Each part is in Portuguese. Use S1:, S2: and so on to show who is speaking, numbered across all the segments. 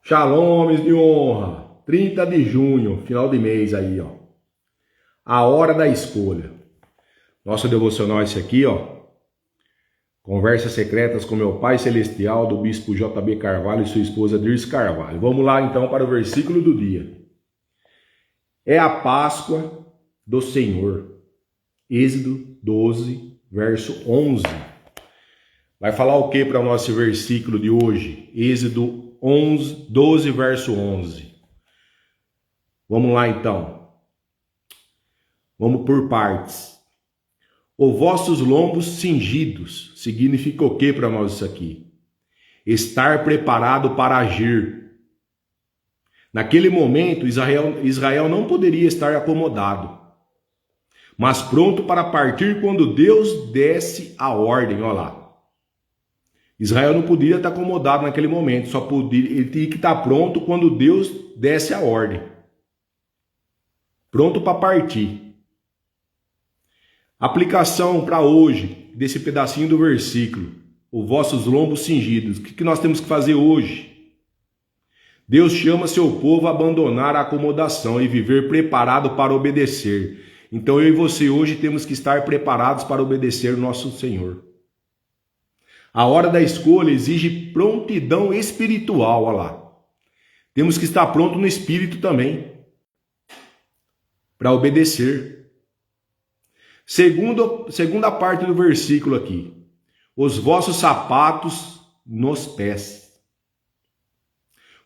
S1: Shalom, homens de honra. 30 de junho, final de mês aí, ó. A hora da escolha. Nosso devocional é esse aqui, ó. Conversas secretas com meu Pai Celestial, do Bispo J.B. Carvalho e sua esposa Dirce Carvalho. Vamos lá então para o versículo do dia. É a Páscoa do Senhor. Êxodo 12, verso 11. Vai falar o que para o nosso versículo de hoje? Êxodo 12, verso 11. Vamos lá então. Vamos por partes. Os vossos lombos cingidos. Significa o que para nós isso aqui? Estar preparado para agir. Naquele momento, Israel não poderia estar acomodado, mas pronto para partir quando Deus desse a ordem. Olha lá. Israel não podia estar acomodado naquele momento, ele tinha que estar pronto quando Deus desse a ordem. Pronto para partir. Aplicação para hoje, desse pedacinho do versículo. Os vossos lombos cingidos. O que nós temos que fazer hoje? Deus chama seu povo a abandonar a acomodação e viver preparado para obedecer. Então eu e você hoje temos que estar preparados para obedecer o nosso Senhor. A hora da escolha exige prontidão espiritual, olha lá. Temos que estar pronto no espírito também, para obedecer. Segunda parte do versículo aqui. Os vossos sapatos nos pés.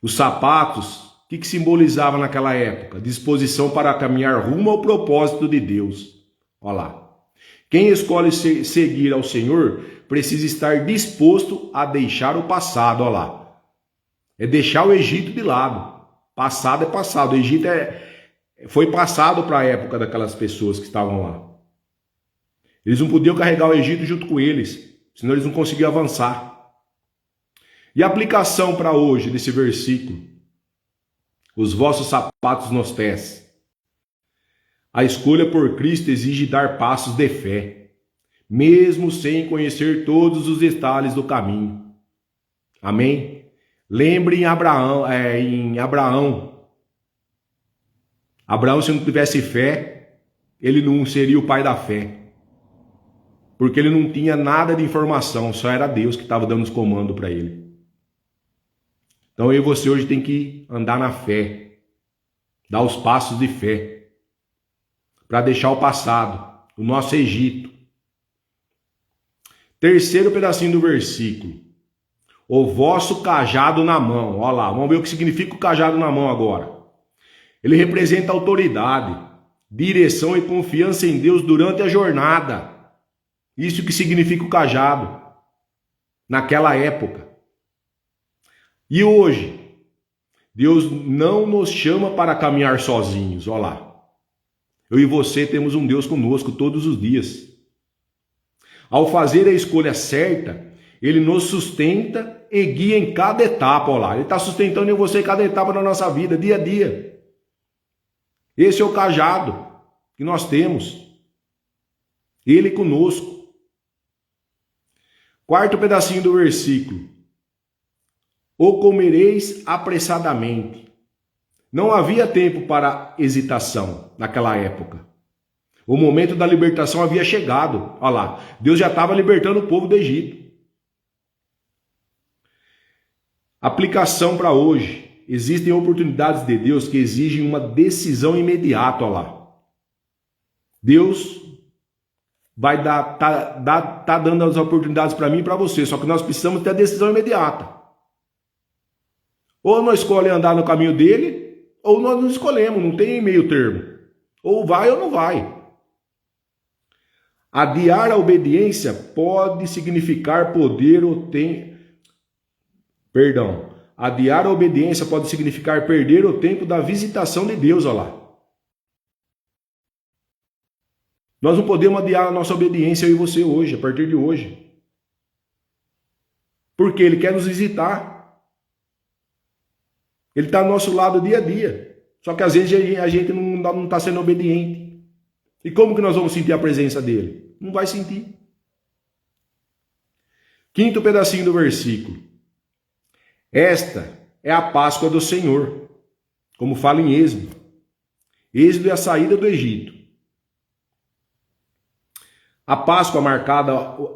S1: Os sapatos, o que simbolizava naquela época? Disposição para caminhar rumo ao propósito de Deus. Olha lá. Quem escolhe seguir ao Senhor precisa estar disposto a deixar o passado, olha lá. É deixar o Egito de lado. Passado é passado. O Egito foi passado para a época daquelas pessoas que estavam lá. Eles não podiam carregar o Egito junto com eles, senão eles não conseguiam avançar. E a aplicação para hoje desse versículo? Os vossos sapatos nos pés. A escolha por Cristo exige dar passos de fé, mesmo sem conhecer todos os detalhes do caminho. Amém? Lembre em Abraão. Abraão, se não tivesse fé, ele não seria o pai da fé. Porque ele não tinha nada de informação, só era Deus que estava dando os comandos para ele. Então eu e você hoje tem que andar na fé, dar os passos de fé, para deixar o passado, o nosso Egito. Terceiro pedacinho do versículo. O vosso cajado na mão. Olha lá, vamos ver o que significa o cajado na mão agora. Ele representa autoridade, direção e confiança em Deus durante a jornada. Isso que significa o cajado, naquela época. E hoje, Deus não nos chama para caminhar sozinhos, olha lá. Eu e você temos um Deus conosco todos os dias. Ao fazer a escolha certa, Ele nos sustenta e guia em cada etapa, olha lá. Ele está sustentando eu e você em cada etapa da nossa vida, dia a dia. Esse é o cajado que nós temos. Ele conosco. Quarto pedacinho do versículo. O comereis apressadamente. Não havia tempo para hesitação naquela época. O momento da libertação havia chegado. Olha lá, Deus já estava libertando o povo do Egito. Aplicação para hoje. Existem oportunidades de Deus que exigem uma decisão imediata. Olha lá. Deus vai tá dando as oportunidades para mim e para você, só que nós precisamos ter a decisão imediata. Ou nós escolhemos andar no caminho dele, ou nós não escolhemos, não tem meio termo. Ou vai ou não vai. Adiar a obediência pode significar Adiar a obediência pode significar perder o tempo da visitação de Deus, olha lá. Nós não podemos adiar a nossa obediência, eu e você hoje, a partir de hoje. Porque Ele quer nos visitar. Ele está ao nosso lado dia a dia. Só que às vezes a gente não está sendo obediente. E como que nós vamos sentir a presença dele? Não vai sentir. Quinto pedacinho do versículo. Esta é a Páscoa do Senhor, como fala em Êxodo. Êxodo é a saída do Egito. A Páscoa marcava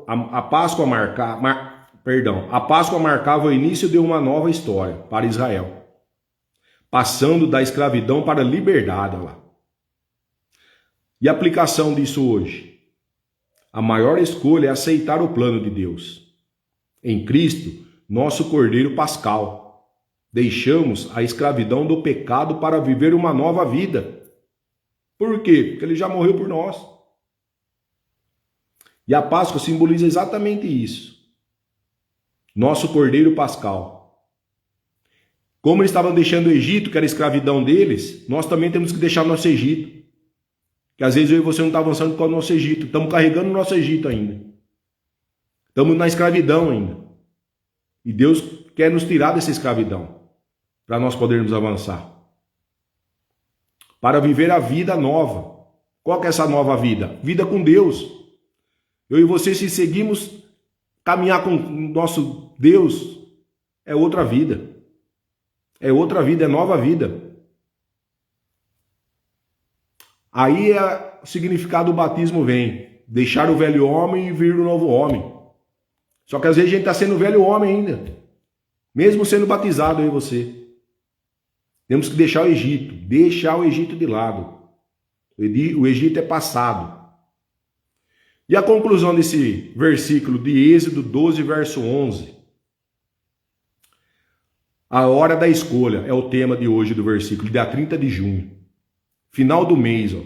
S1: o início de uma nova história para Israel, passando da escravidão para a liberdade. Olha lá. E a aplicação disso hoje? A maior escolha é aceitar o plano de Deus. Em Cristo, nosso Cordeiro Pascal, deixamos a escravidão do pecado para viver uma nova vida. Por quê? Porque ele já morreu por nós. E a Páscoa simboliza exatamente isso. Nosso Cordeiro Pascal. Como eles estavam deixando o Egito, que era a escravidão deles, nós também temos que deixar o nosso Egito. Que às vezes eu e você não estamos avançando com o nosso Egito. Estamos carregando o nosso Egito ainda. Estamos na escravidão ainda. E Deus quer nos tirar dessa escravidão, para nós podermos avançar. Para viver a vida nova. Qual que é essa nova vida? Vida com Deus. Eu e você, se seguimos caminhar com o nosso Deus, é outra vida. É outra vida, é nova vida. Aí o significado do batismo vem. Deixar o velho homem e vir o novo homem. Só que às vezes a gente está sendo velho homem ainda. Mesmo sendo batizado, eu e você. Temos que deixar o Egito. Deixar o Egito de lado. O Egito é passado. E a conclusão desse versículo de Êxodo 12, verso 11. A hora da escolha é o tema de hoje do versículo, dia 30 de junho. Final do mês, ó.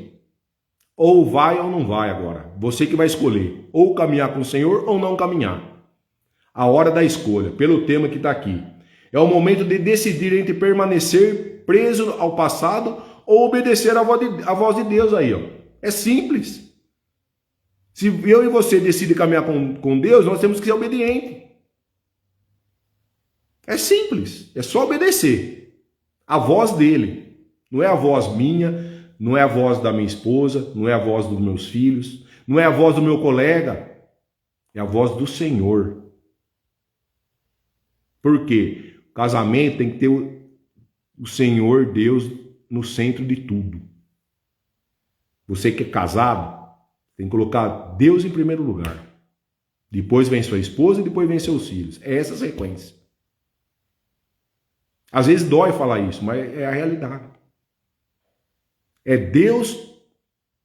S1: Ou vai ou não vai agora. Você que vai escolher. Ou caminhar com o Senhor ou não caminhar. A hora da escolha, pelo tema que está aqui. É o momento de decidir entre permanecer preso ao passado ou obedecer à voz de Deus aí, ó. É simples. Se eu e você decidem caminhar com Deus, nós temos que ser obedientes. É simples, é só obedecer. A voz dele, não é a voz minha, não é a voz da minha esposa, não é a voz dos meus filhos, não é a voz do meu colega, é a voz do Senhor. Por quê? O casamento tem que ter o Senhor Deus no centro de tudo. Você que é casado, tem que colocar Deus em primeiro lugar. Depois vem sua esposa e depois vem seus filhos. É essa a sequência. Às vezes dói falar isso, mas é a realidade. É Deus,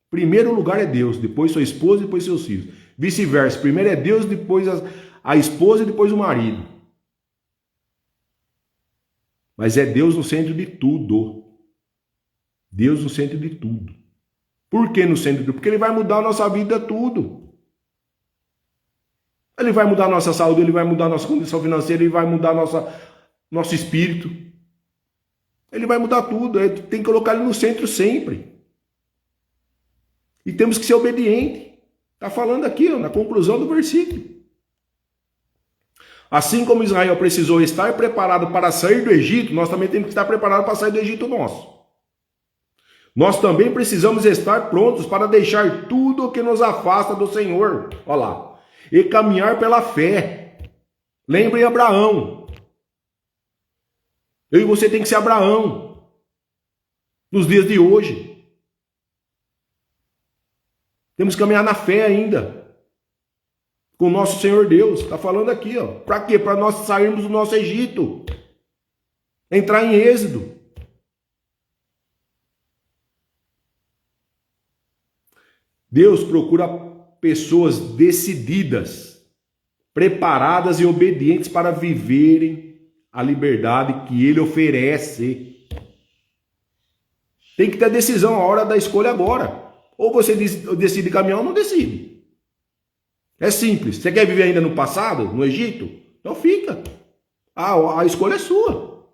S1: primeiro lugar é Deus, depois sua esposa e depois seus filhos. Vice-versa, primeiro é Deus, depois a esposa e depois o marido. Mas é Deus no centro de tudo. Deus no centro de tudo. Por que no centro de tudo? Porque Ele vai mudar a nossa vida tudo. Ele vai mudar a nossa saúde, Ele vai mudar a nossa condição financeira, Ele vai mudar nosso espírito. Ele vai mudar tudo. Tem que colocar Ele no centro sempre. E temos que ser obedientes. Está falando aqui, ó, na conclusão do versículo. Assim como Israel precisou estar preparado para sair do Egito, nós também temos que estar preparados para sair do Egito nosso. Nós também precisamos estar prontos para deixar tudo o que nos afasta do Senhor. Olha lá. E caminhar pela fé. Lembrem Abraão. Eu e você tem que ser Abraão. Nos dias de hoje. Temos que caminhar na fé ainda. Com o nosso Senhor Deus. Está falando aqui, ó. Para quê? Para nós sairmos do nosso Egito. Entrar em Êxodo. Deus procura pessoas decididas, preparadas e obedientes para viverem a liberdade que Ele oferece. Tem que ter decisão, a hora da escolha agora. Ou você decide caminhar ou não decide. É simples. Você quer viver ainda no passado, no Egito? Então fica. A escolha é sua.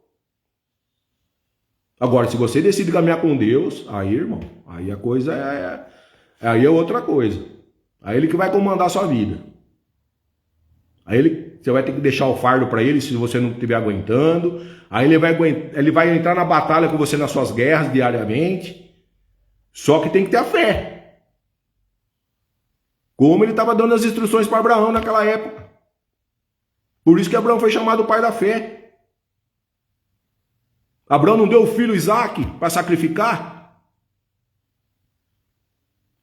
S1: Agora, se você decide caminhar com Deus, aí, irmão, aí a coisa aí é outra coisa. Aí Ele que vai comandar a sua vida. Aí você vai ter que deixar o fardo para Ele se você não estiver aguentando. Aí ele vai entrar na batalha com você nas suas guerras diariamente. Só que tem que ter a fé. Como Ele estava dando as instruções para Abraão naquela época. Por isso que Abraão foi chamado o pai da fé. Abraão não deu o filho Isaque para sacrificar?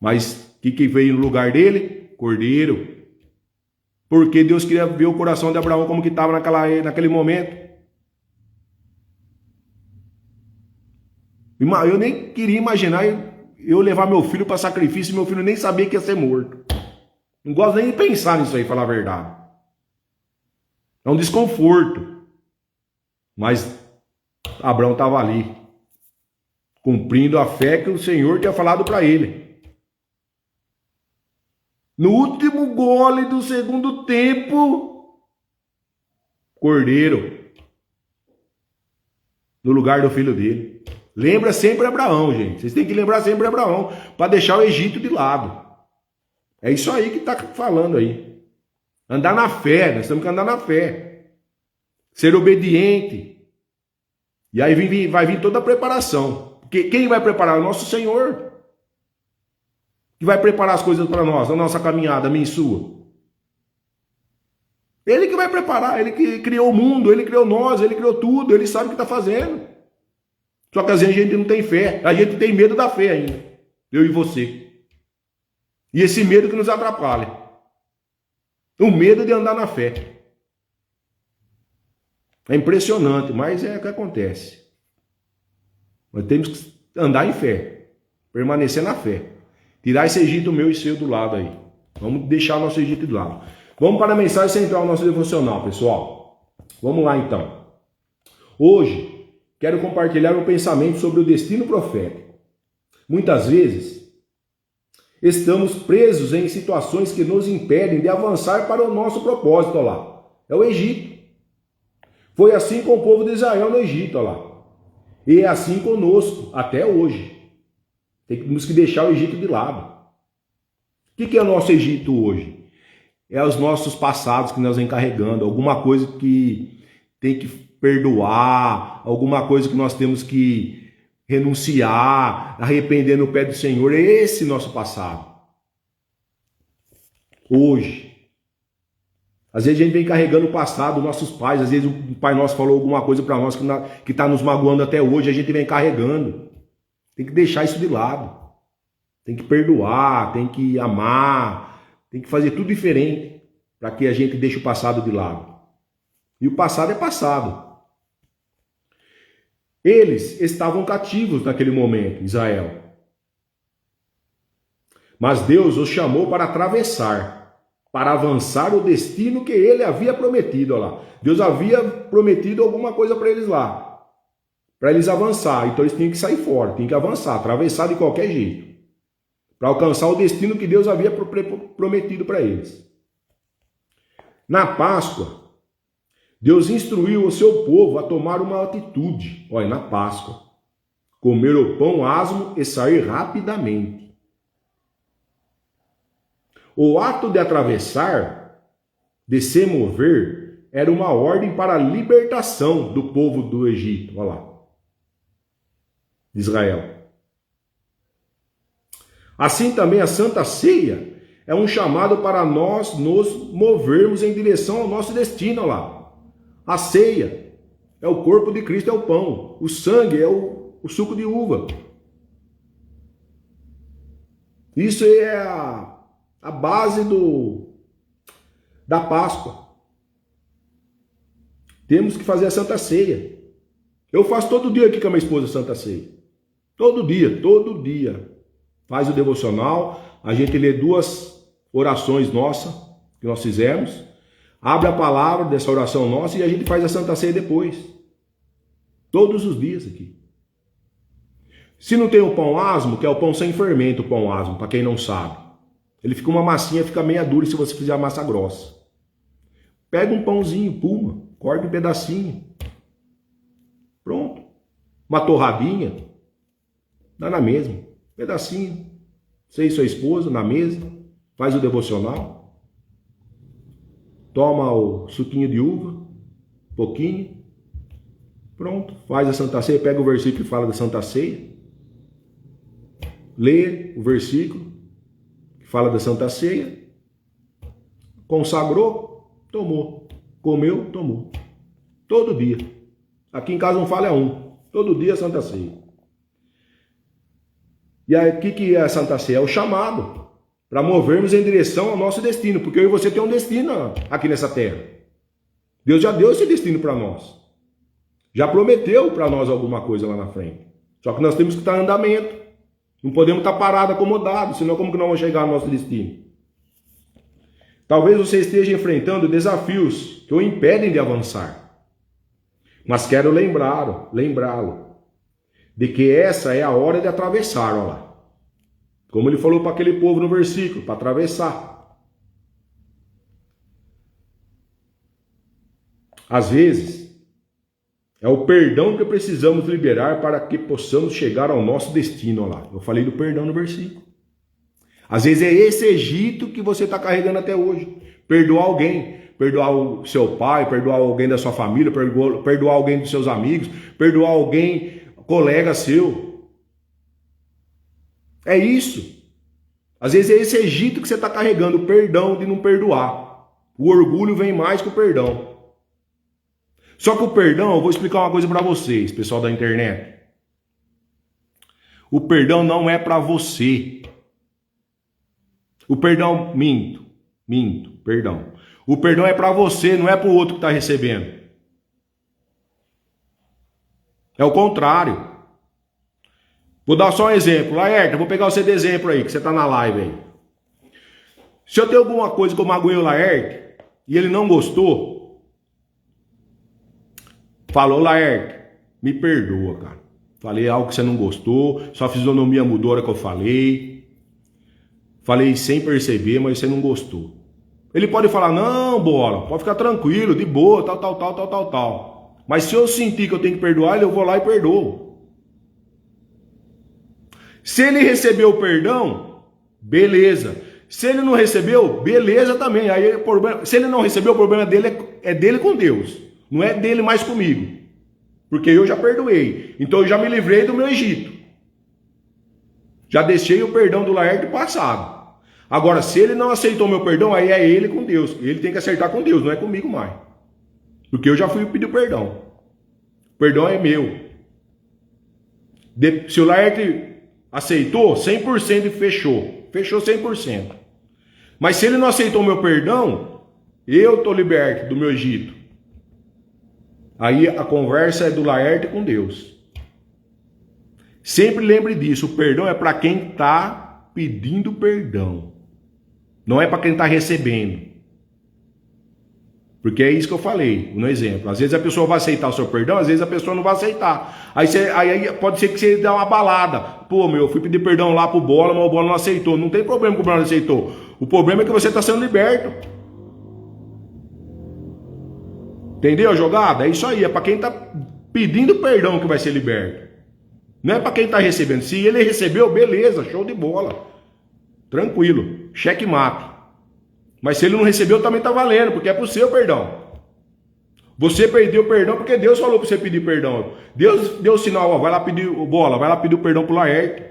S1: Mas o que veio no lugar dele? Cordeiro. Porque Deus queria ver o coração de Abraão como que estava naquele momento. Eu nem queria imaginar eu levar meu filho para sacrifício e meu filho nem sabia que ia ser morto. Não gosto nem de pensar nisso aí, falar a verdade. É um desconforto. Mas Abraão estava ali, cumprindo a fé que o Senhor tinha falado para ele. No último gole do segundo tempo, cordeiro, no lugar do filho dele. Lembra sempre Abraão, gente. Vocês têm que lembrar sempre Abraão, para deixar o Egito de lado. É isso aí que está falando aí. Andar na fé, nós temos que andar na fé. Ser obediente. E aí vai vir toda a preparação. Porque quem vai preparar? O nosso Senhor. Que vai preparar as coisas para nós, na nossa caminhada, minha e sua. Ele que vai preparar, ele que criou o mundo, ele criou nós, ele criou tudo, ele sabe o que está fazendo. Só que às vezes a gente não tem fé, a gente tem medo da fé ainda. Eu e você. E esse medo que nos atrapalha. O medo de andar na fé. É impressionante, mas é o que acontece. Nós temos que andar em fé. Permanecer na fé. Tirar esse Egito meu e seu do lado aí. Vamos deixar o nosso Egito de lado. Vamos para a mensagem central do nosso devocional, pessoal. Vamos lá então. Hoje, quero compartilhar um pensamento sobre o destino profético. Muitas vezes, estamos presos em situações que nos impedem de avançar para o nosso propósito. Olha lá. É o Egito. Foi assim com o povo de Israel no Egito. Olha lá. E é assim conosco, até hoje. Temos que deixar o Egito de lado. O que é o nosso Egito hoje? É os nossos passados que nós vem carregando. Alguma coisa que tem que perdoar. Alguma coisa que nós temos que renunciar. Arrepender no pé do Senhor. É esse nosso passado. Hoje. Às vezes a gente vem carregando o passado, nossos pais. Às vezes o Pai Nosso falou alguma coisa para nós que está nos magoando até hoje. A gente vem carregando. Tem que deixar isso de lado. Tem que perdoar, tem que amar, tem que fazer tudo diferente para que a gente deixe o passado de lado. E o passado é passado. Eles estavam cativos naquele momento, Israel. Mas Deus os chamou para atravessar, para avançar o destino que ele havia prometido. Olha lá. Deus havia prometido alguma coisa para eles lá. Para eles avançar, então eles tinham que sair fora, tinham que avançar, atravessar de qualquer jeito, para alcançar o destino que Deus havia prometido para eles. Na Páscoa, Deus instruiu o seu povo a tomar uma atitude, olha, na Páscoa, comer o pão asmo e sair rapidamente. O ato de atravessar, de se mover, era uma ordem para a libertação do povo do Egito, olha lá. Israel. Assim também a Santa Ceia é um chamado para nós nos movermos em direção ao nosso destino. Olha lá. A ceia é o corpo de Cristo, é o pão. O sangue é o suco de uva. Isso é a base da Páscoa. Temos que fazer a Santa Ceia. Eu faço todo dia aqui com a minha esposa a Santa Ceia. Todo dia. Faz o devocional, a gente lê 2 orações nossas que nós fizemos, abre a palavra dessa oração nossa e a gente faz a Santa Ceia depois. Todos os dias aqui. Se não tem o pão asmo, que é o pão sem fermento, o pão asmo, para quem não sabe. Ele fica uma massinha, fica meia dura se você fizer a massa grossa. Pega um pãozinho, puma, corta um pedacinho. Pronto. Uma torradinha. Dá na mesma, pedacinho. Você e sua esposa na mesa, faz o devocional, toma o suquinho de uva, pouquinho, pronto, faz a Santa Ceia, pega o versículo que fala da Santa Ceia, lê o versículo que fala da Santa Ceia, consagrou, tomou, comeu, tomou, todo dia. Aqui em casa não fala é um, Todo dia é Santa Ceia. E aí, o que é a Santa Ceia? É o chamado para movermos em direção ao nosso destino, porque eu e você temos um destino aqui nessa terra. Deus já deu esse destino para nós. Já prometeu para nós alguma coisa lá na frente. Só que nós temos que estar em andamento. Não podemos estar parados, acomodados, senão como que nós vamos chegar ao nosso destino? Talvez você esteja enfrentando desafios que o impedem de avançar. Mas quero lembrá-lo de que essa é a hora de atravessar, olha lá. Como ele falou para aquele povo no versículo, para atravessar. Às vezes, é o perdão que precisamos liberar para que possamos chegar ao nosso destino, olha lá. Eu falei do perdão no versículo. Às vezes é esse Egito que você está carregando até hoje. Perdoar alguém, perdoar o seu pai, perdoar alguém da sua família, perdoar alguém dos seus amigos, perdoar alguém, colega seu. É isso. Às vezes é esse Egito que você está carregando, o perdão de não perdoar. O orgulho vem mais que o perdão. Só que o perdão, eu vou explicar uma coisa para vocês, pessoal da internet. O perdão não é para você. O perdão, perdão. O perdão é para você, não é para o outro que está recebendo. É o contrário. Vou dar só um exemplo. Laerte, eu vou pegar você de exemplo aí, que você está na live aí. Se eu tenho alguma coisa que eu magoei o Laerte e ele não gostou, falou, Laerte, me perdoa, cara. Falei algo que você não gostou, sua fisionomia mudou a hora que eu falei. Falei sem perceber, mas você não gostou. Ele pode falar, não, bola, pode ficar tranquilo, de boa, tal. Mas se eu sentir que eu tenho que perdoar, eu vou lá e perdoo. Se ele recebeu o perdão, beleza. Se ele não recebeu, beleza também. Aí, se ele não recebeu, o problema dele é dele com Deus. Não é dele mais comigo. Porque eu já perdoei. Então eu já me livrei do meu Egito. Já deixei o perdão do Laerte passado. Agora, se ele não aceitou meu perdão, aí é ele com Deus. Ele tem que acertar com Deus, não é comigo mais. Porque eu já fui pedir perdão. O perdão é meu. Se o Laerte aceitou, 100% e fechou. Fechou 100%. Mas se ele não aceitou meu perdão, eu estou liberto do meu Egito. Aí a conversa é do Laerte com Deus. Sempre lembre disso, o perdão é para quem está pedindo perdão. Não é para quem está recebendo. Porque é isso que eu falei no exemplo. Às vezes a pessoa vai aceitar o seu perdão, às vezes a pessoa não vai aceitar. Aí pode ser que você dê uma balada. Pô, eu fui pedir perdão lá pro Bola, mas o Bola não aceitou. Não tem problema que o Bola não aceitou. O problema é que você está sendo liberto. Entendeu a jogada? É isso aí, é para quem está pedindo perdão que vai ser liberto. Não é para quem está recebendo. Se ele recebeu, beleza, show de bola. Tranquilo, checkmate. Mas se ele não recebeu, também está valendo, porque é para o seu perdão. Você perdeu o perdão porque Deus falou para você pedir perdão. Deus deu o sinal, ó, vai lá pedir o Bola, vai lá pedir o perdão pro Laerte.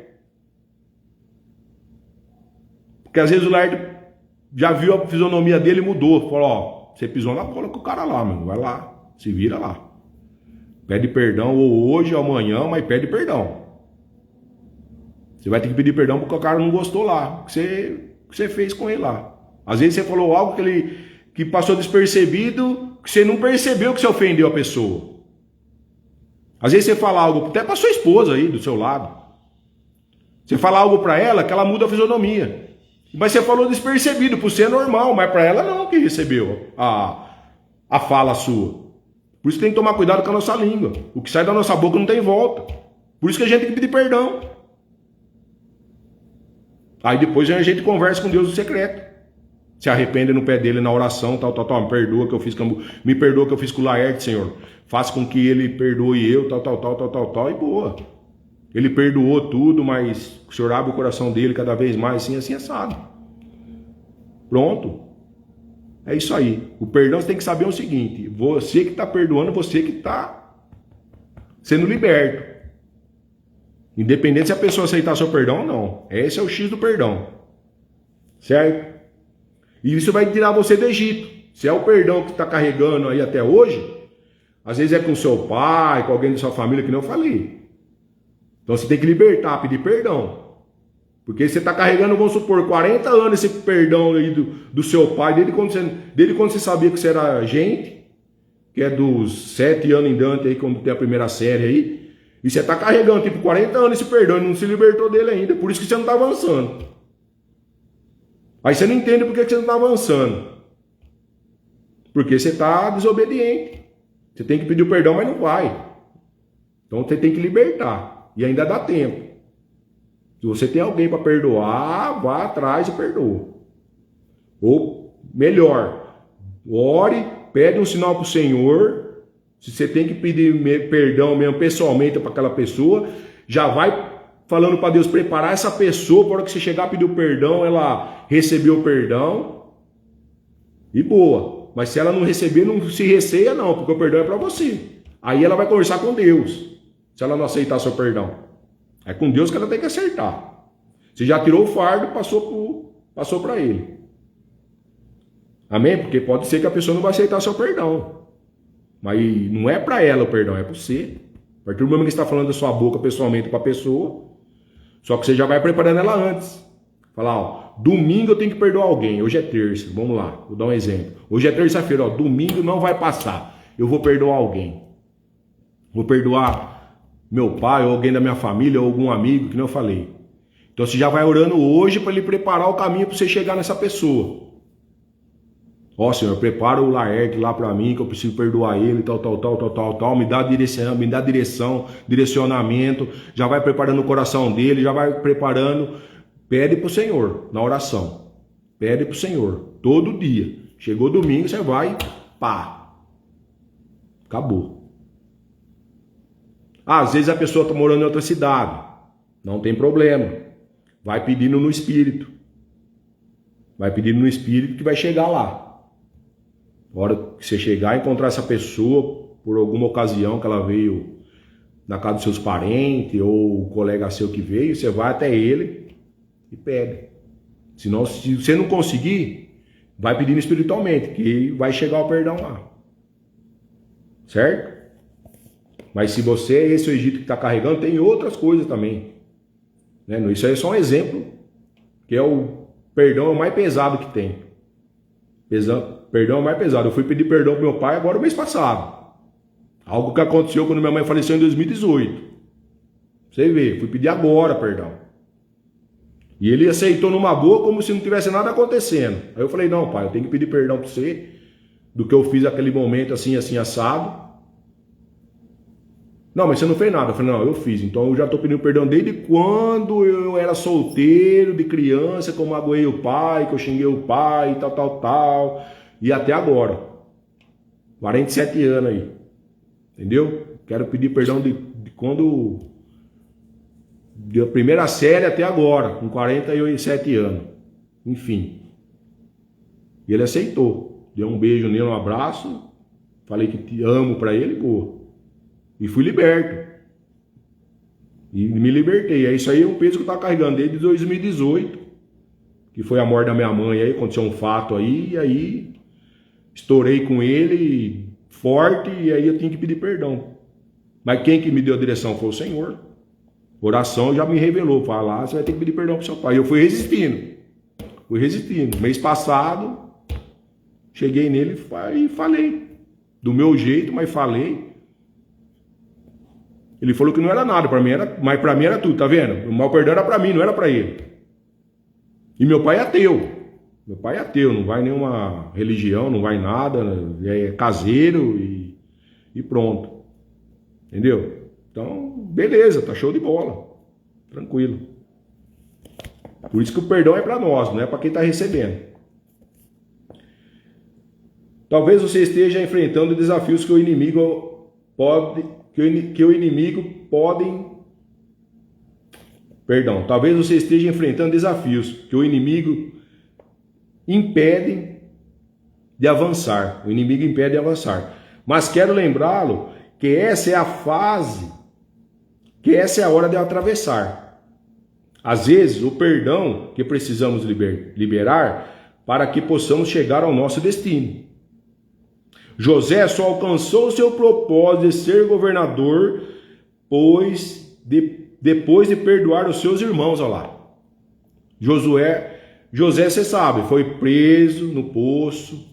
S1: Porque às vezes o Laerte já viu a fisionomia dele e mudou. Falou, ó, você pisou na bola com o cara lá, mano, vai lá, se vira lá. Pede perdão ou hoje ou amanhã, mas pede perdão. Você vai ter que pedir perdão porque o cara não gostou lá, que você fez com ele lá. Às vezes você falou algo que passou despercebido, que você não percebeu que você ofendeu a pessoa. Às vezes você fala algo até para sua esposa aí do seu lado. Você fala algo para ela que ela muda a fisionomia. Mas você falou despercebido, por ser normal, mas para ela não que recebeu a fala sua. Por isso tem que tomar cuidado com a nossa língua. O que sai da nossa boca não tem volta. Por isso que a gente tem que pedir perdão. Aí depois a gente conversa com Deus no secreto. Se arrepende no pé dele na oração, tal. Me perdoa que eu fiz me perdoa que eu fiz com o Laerte, Senhor. Faça com que ele perdoe eu, tal, e boa. Ele perdoou tudo, mas o Senhor abre o coração dele cada vez mais, assim, assado. Pronto. É isso aí. O perdão você tem que saber o seguinte: você que está perdoando, você que está sendo liberto. Independente se a pessoa aceitar seu perdão ou não. Esse é o X do perdão. Certo? E isso vai tirar você do Egito. Se é o perdão que está carregando aí até hoje, Às vezes é com seu pai, com alguém da sua família, que não eu falei. Então você tem que libertar, pedir perdão. Porque você está carregando, vamos supor, 40 anos esse perdão aí do seu pai, desde quando você sabia que você era gente, que é dos 7 anos em diante aí, quando tem a primeira série aí, e você está carregando, tipo, 40 anos esse perdão e não se libertou dele ainda, por isso que você não está avançando. Aí você não entende por que você não está avançando. Porque você está desobediente. Você tem que pedir o perdão, mas não vai. Então você tem que libertar. E ainda dá tempo. Se você tem alguém para perdoar, vá atrás e perdoa. Ou melhor, ore, pede um sinal para o Senhor. Se você tem que pedir perdão mesmo pessoalmente para aquela pessoa, já vai falando para Deus preparar essa pessoa para hora que você chegar a pedir o perdão, ela recebeu o perdão. E boa. Mas se ela não receber, não se receia não, porque o perdão é para você. Aí ela vai conversar com Deus, se ela não aceitar seu perdão. É com Deus que ela tem que acertar. Você já tirou o fardo, passou para ele. Amém? Porque pode ser que a pessoa não vai aceitar seu perdão. Mas não é para ela o perdão, é para você. A partir do momento que você está falando da sua boca pessoalmente para a pessoa, só que você já vai preparando ela antes. Falar, ó, domingo eu tenho que perdoar alguém. Hoje é terça, vamos lá, vou dar um exemplo. Hoje é terça-feira, ó, domingo não vai passar. Eu vou perdoar alguém. Vou perdoar meu pai, ou alguém da minha família, ou algum amigo, que não eu falei. Então você já vai orando hoje para ele preparar o caminho para você chegar nessa pessoa. Ó, Senhor, prepara o Laerte lá para mim, que eu preciso perdoar ele, tal. Me dá direção, direcionamento. Já vai preparando o coração dele, já vai preparando. Pede para o Senhor na oração. Pede para o Senhor todo dia. Chegou domingo, você vai, pá. Acabou. Às vezes a pessoa está morando em outra cidade. Não tem problema. Vai pedindo no Espírito. Vai pedindo no Espírito que vai chegar lá. Na hora que você chegar e encontrar essa pessoa, por alguma ocasião que ela veio na casa dos seus parentes, ou o colega seu que veio, você vai até ele e pede. Senão, se você não conseguir, vai pedindo espiritualmente, que vai chegar o perdão lá. Certo? Mas se você é esse o Egito que está carregando, tem outras coisas também. Né? Isso aí é só um exemplo, que é o perdão é o mais pesado que tem. Perdão é o mais pesado. Eu fui pedir perdão para meu pai agora o mês passado. Algo que aconteceu quando minha mãe faleceu em 2018. Você vê, fui pedir agora perdão. E ele aceitou numa boa como se não tivesse nada acontecendo. Aí eu falei, não pai, eu tenho que pedir perdão para você do que eu fiz naquele momento assim, assim, assado. Não, mas você não fez nada. Eu falei, não, eu fiz. Então eu já estou pedindo perdão desde quando eu era solteiro, de criança, que eu magoei o pai, que eu xinguei o pai, tal. E até agora. 47 anos aí. Entendeu? Quero pedir perdão de quando... da primeira série até agora, com 47 anos. Enfim. E ele aceitou. Deu um beijo nele, um abraço. Falei que te amo pra ele, pô. E fui liberto. E me libertei. É isso aí, é um peso que eu tava carregando desde 2018. Que foi a morte da minha mãe. Aí aconteceu um fato aí. E aí estourei com ele forte. E aí eu tinha que pedir perdão. Mas quem que me deu a direção foi o Senhor. Oração já me revelou. Falar, você vai ter que pedir perdão pro seu pai. Eu fui resistindo. Mês passado, cheguei nele e falei. Do meu jeito, mas falei. Ele falou que não era nada, mas para mim era tudo, tá vendo? O mal perdão era para mim, não era para ele. E meu pai é ateu. Meu pai é ateu, não vai nenhuma religião, não vai nada, é caseiro e pronto. Entendeu? Então, beleza, tá show de bola. Tranquilo. Por isso que o perdão é para nós, não é para quem está recebendo. Talvez você esteja enfrentando desafios que o inimigo talvez você esteja enfrentando desafios que o inimigo impedem de avançar. O inimigo impede de avançar. Mas quero lembrá-lo que essa é a fase, que essa é a hora de atravessar. Às vezes, o perdão que precisamos liberar para que possamos chegar ao nosso destino. José só alcançou o seu propósito de ser governador, depois de perdoar os seus irmãos, olha lá. José, você sabe, foi preso no poço,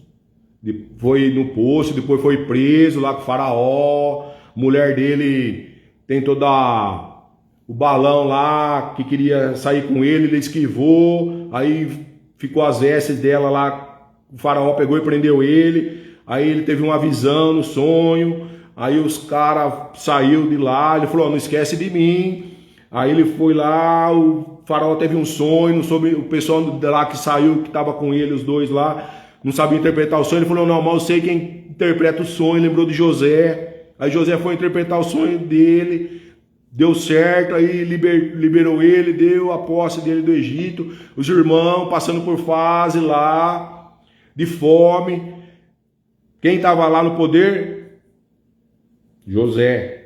S1: depois foi preso lá com o faraó, mulher dele tentou dar o balão lá, que queria sair com ele esquivou, aí ficou as vestes dela lá, o faraó pegou e prendeu ele, aí ele teve uma visão no sonho, aí os caras saiu de lá, ele falou, não esquece de mim. Aí ele foi lá, o faraó teve um sonho, não soube, o pessoal lá que saiu, que estava com ele, os dois lá, não sabia interpretar o sonho. Ele falou, não, mas eu sei quem interpreta o sonho, lembrou de José. Aí José foi interpretar o sonho dele, deu certo, aí liberou ele, deu a posse dele do Egito. Os irmãos passando por fase lá, de fome. Quem estava lá no poder? José.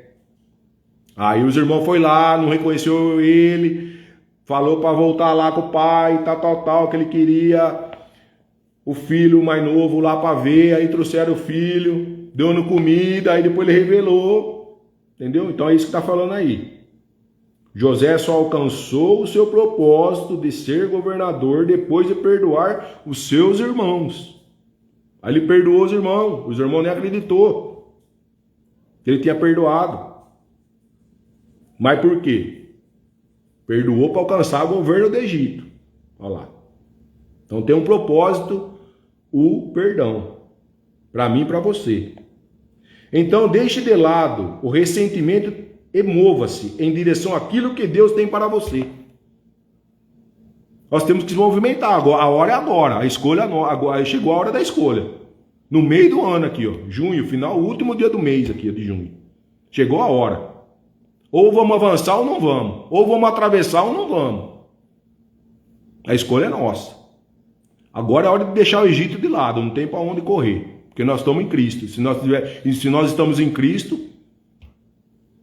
S1: Aí os irmãos foi lá, não reconheceu ele, falou para voltar lá com o pai, tal, que ele queria o filho mais novo lá para ver, aí trouxeram o filho, deu comida, aí depois ele revelou, entendeu? Então é isso que está falando aí. José só alcançou o seu propósito de ser governador depois de perdoar os seus irmãos. Aí ele perdoou os irmãos nem acreditou que ele tinha perdoado. Mas por quê? Perdoou para alcançar o governo do Egito. Olha lá. Então tem um propósito, o perdão. Para mim e para você. Então deixe de lado o ressentimento e mova-se em direção àquilo que Deus tem para você. Nós temos que se movimentar. Agora, a hora é agora. A escolha agora. Chegou a hora da escolha. No meio do ano aqui, ó. Junho, final, último dia do mês aqui, de junho. Chegou a hora. Ou vamos avançar ou não vamos. Ou vamos atravessar ou não vamos. A escolha é nossa. Agora é a hora de deixar o Egito de lado. Não tem para onde correr. Porque nós estamos em Cristo. Se nós estamos em Cristo,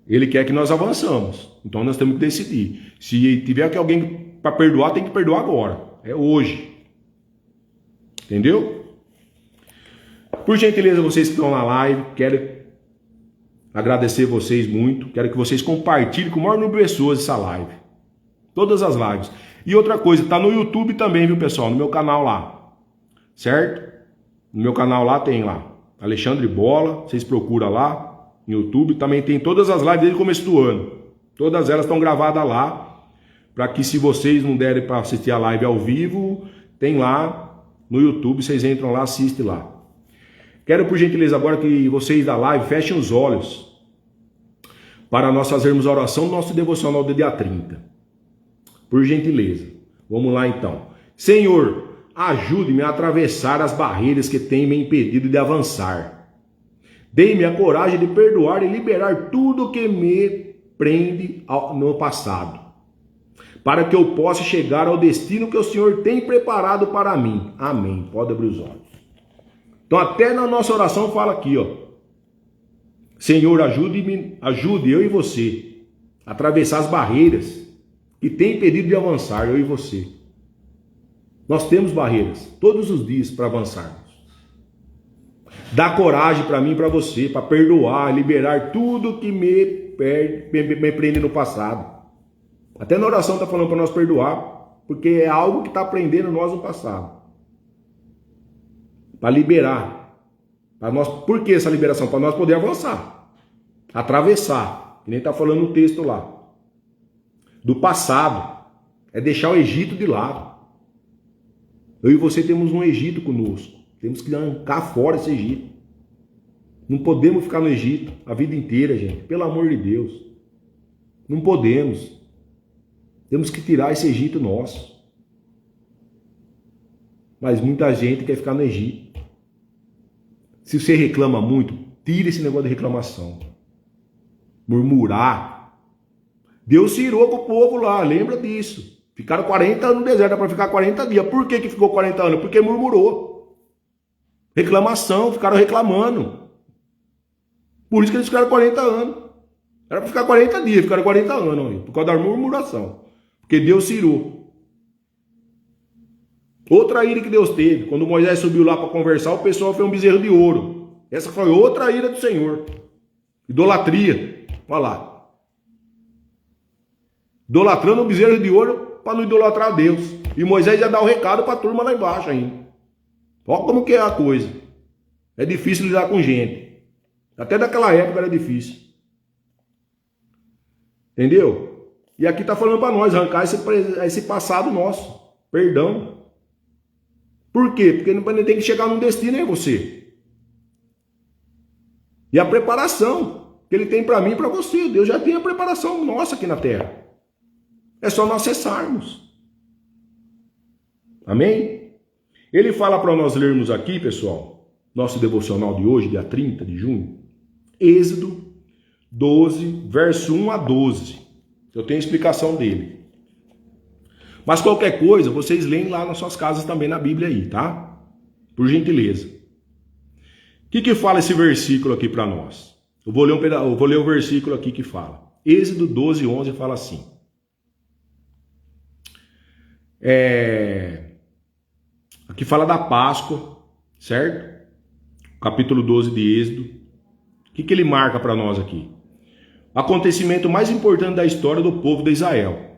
S1: Ele quer que nós avançamos. Então nós temos que decidir. Se tiver que alguém para perdoar, tem que perdoar agora. É hoje. Entendeu? Por gentileza, vocês que estão na live, quero agradecer vocês muito. Quero que vocês compartilhem com o maior número de pessoas essa live. Todas as lives. E outra coisa, tá no YouTube também, viu, pessoal? No meu canal lá. Certo? No meu canal lá tem lá. Alexandre Bola. Vocês procuram lá. No YouTube. Também tem todas as lives desde o começo do ano. Todas elas estão gravadas lá. Para que se vocês não derem para assistir a live ao vivo, tem lá no YouTube. Vocês entram lá, assistem lá. Quero, por gentileza, agora que vocês da live fechem os olhos para nós fazermos a oração do nosso devocional do dia 30. Por gentileza. Vamos lá, então. Senhor, ajude-me a atravessar as barreiras que têm me impedido de avançar. Dê-me a coragem de perdoar e liberar tudo que me prende no passado, para que eu possa chegar ao destino que o Senhor tem preparado para mim. Amém. Pode abrir os olhos. Então até na nossa oração fala aqui, ó. Senhor, ajude eu e você a atravessar as barreiras que tem impedido de avançar, eu e você. Nós temos barreiras todos os dias para avançarmos. Dá coragem para mim e para você, para perdoar, liberar tudo que me prende no passado. Até na oração está falando para nós perdoar, porque é algo que está prendendo nós no passado. Para liberar. Por que essa liberação? Para nós poder avançar. Atravessar. Que nem está falando no texto lá. Do passado. É deixar o Egito de lado. Eu e você temos um Egito conosco. Temos que arrancar fora esse Egito. Não podemos ficar no Egito a vida inteira, gente. Pelo amor de Deus. Não podemos. Temos que tirar esse Egito nosso. Mas muita gente quer ficar no Egito. Se você reclama muito, tira esse negócio de reclamação. Murmurar. Deus se irou com o povo lá, lembra disso. Ficaram 40 anos no deserto, para ficar 40 dias. Por que ficou 40 anos? Porque murmurou. Reclamação, ficaram reclamando. Por isso que eles ficaram 40 anos. Era para ficar 40 dias, ficaram 40 anos, por causa da murmuração. Porque Deus se irou. Outra ira que Deus teve, quando Moisés subiu lá para conversar, o pessoal fez um bezerro de ouro. Essa foi outra ira do Senhor. Idolatria. Olha lá. Idolatrando o bezerro de ouro para não idolatrar a Deus. E Moisés já dá o recado para a turma lá embaixo ainda. Olha como que é a coisa. É difícil lidar com gente. Até daquela época era difícil. Entendeu? E aqui está falando para nós arrancar esse passado nosso. Perdão. Por quê? Porque não tem que chegar num destino em você. E a preparação que ele tem para mim e para você. Deus já tem a preparação nossa aqui na terra. É só nós acessarmos. Amém? Ele fala para nós lermos aqui, pessoal, nosso devocional de hoje, dia 30 de junho, Êxodo 12, verso 1 a 12. Eu tenho a explicação dele. Mas qualquer coisa, vocês leem lá nas suas casas também na Bíblia aí, tá? Por gentileza. O que fala esse versículo aqui para nós? Eu vou ler o versículo aqui que fala. Êxodo 12, 11 fala assim. Aqui fala da Páscoa, certo? Capítulo 12 de Êxodo. O que ele marca para nós aqui? O acontecimento mais importante da história do povo de Israel.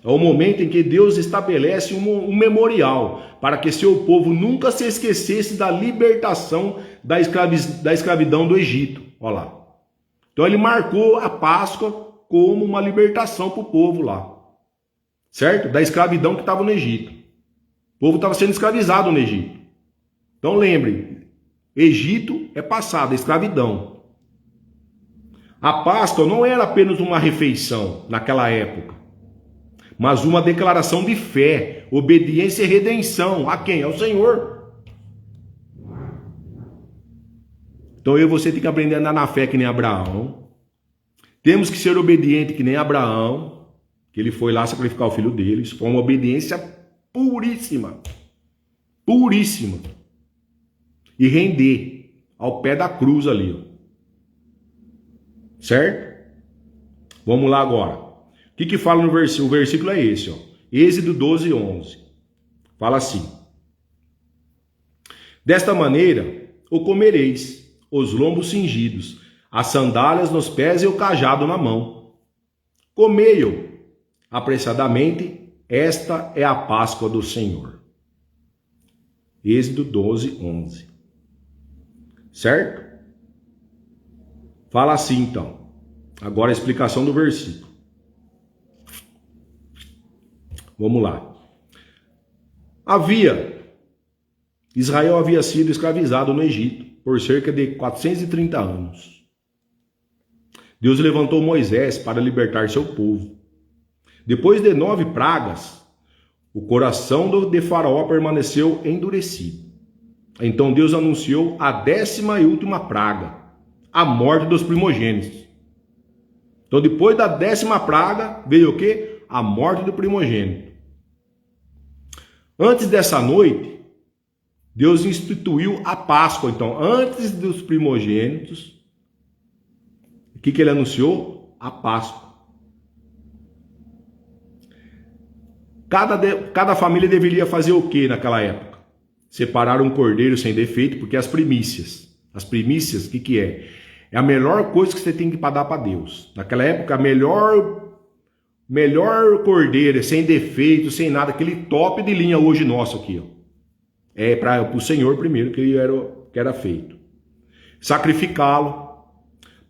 S1: É o momento em que Deus estabelece um memorial para que seu povo nunca se esquecesse da libertação da escravidão do Egito. Olha lá. Então ele marcou a Páscoa como uma libertação para o povo lá. Certo? Da escravidão que estava no Egito. O povo estava sendo escravizado no Egito. Então lembre, Egito é passado, escravidão. A Páscoa não era apenas uma refeição naquela época, mas uma declaração de fé, obediência e redenção. A quem? Ao Senhor. Então eu e você tem que aprender a andar na fé que nem Abraão. Temos que ser obediente que nem Abraão, que ele foi lá sacrificar o filho dele. Isso foi uma obediência puríssima. Puríssima. E render ao pé da cruz ali. Ó. Certo? Vamos lá agora. O que fala no versículo? O versículo é esse, ó. Êxodo 12, 11. Fala assim. Desta maneira o comereis, os lombos cingidos, as sandálias nos pés e o cajado na mão. Comei-o apressadamente, esta é a Páscoa do Senhor. Êxodo 12, 11. Certo? Fala assim então. Agora a explicação do versículo. Vamos lá. Israel havia sido escravizado no Egito por cerca de 430 anos. Deus levantou Moisés para libertar seu povo. Depois de 9 pragas, o coração de Faraó permaneceu endurecido. Então Deus anunciou a 10ª e última praga, a morte dos primogênitos. Então depois da 10ª praga veio o quê? A morte do primogênito. Antes dessa noite, Deus instituiu a Páscoa. Então, antes dos primogênitos, o que ele anunciou? A Páscoa. Cada família deveria fazer o que naquela época? Separar um cordeiro sem defeito, porque as primícias, o que é? É a melhor coisa que você tem que dar para Deus. Naquela época, a melhor cordeiro, sem defeito, sem nada, aquele top de linha hoje nosso aqui, ó. É para o Senhor primeiro que era feito. Sacrificá-lo,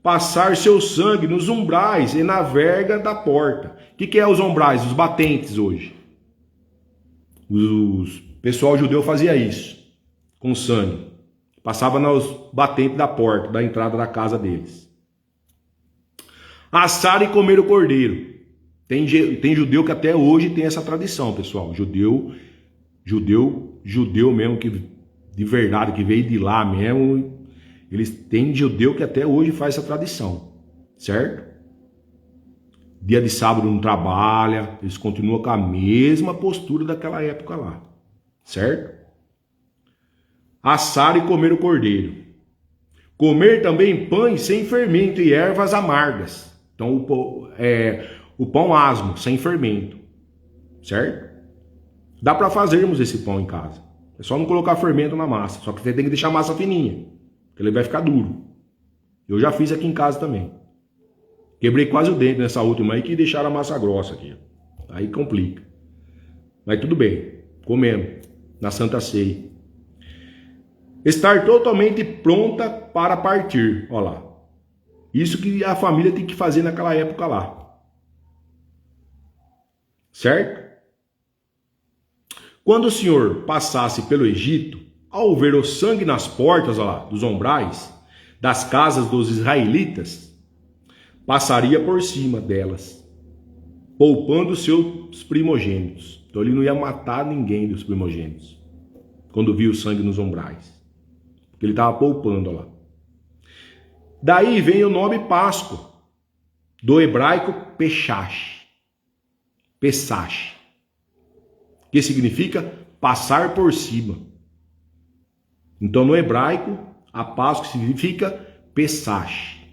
S1: passar seu sangue nos umbrais e na verga da porta. O que é os umbrais? Os batentes hoje. O pessoal judeu fazia isso, com sangue. Passava nos batentes da porta, da entrada da casa deles. Assar e comer o cordeiro. Tem judeu que até hoje tem essa tradição, pessoal. Judeu mesmo, que de verdade, que veio de lá mesmo. Eles têm judeu que até hoje faz essa tradição, certo? Dia de sábado não trabalha, eles continuam com a mesma postura daquela época lá, certo? Assar e comer o cordeiro. Comer também pães sem fermento e ervas amargas. Então o pão asmo, sem fermento, certo? Dá para fazermos esse pão em casa. É só não colocar fermento na massa, só que você tem que deixar a massa fininha. Ele vai ficar duro. Eu já fiz aqui em casa também. Quebrei quase o dente nessa última aí que deixaram a massa grossa aqui. Aí complica. Mas tudo bem. Comemos na Santa Ceia. Estar totalmente pronta para partir. Olha lá. Isso que a família tem que fazer naquela época lá. Certo? Quando o Senhor passasse pelo Egito, ao ver o sangue nas portas, olha lá, dos umbrais, das casas dos israelitas, passaria por cima delas, poupando seus primogênitos. Então ele não ia matar ninguém dos primogênitos, quando viu o sangue nos umbrais. Porque ele estava poupando, olha lá. Daí vem o nome Páscoa, do hebraico Pesach, que significa passar por cima. Então no hebraico, a Páscoa significa Pesach,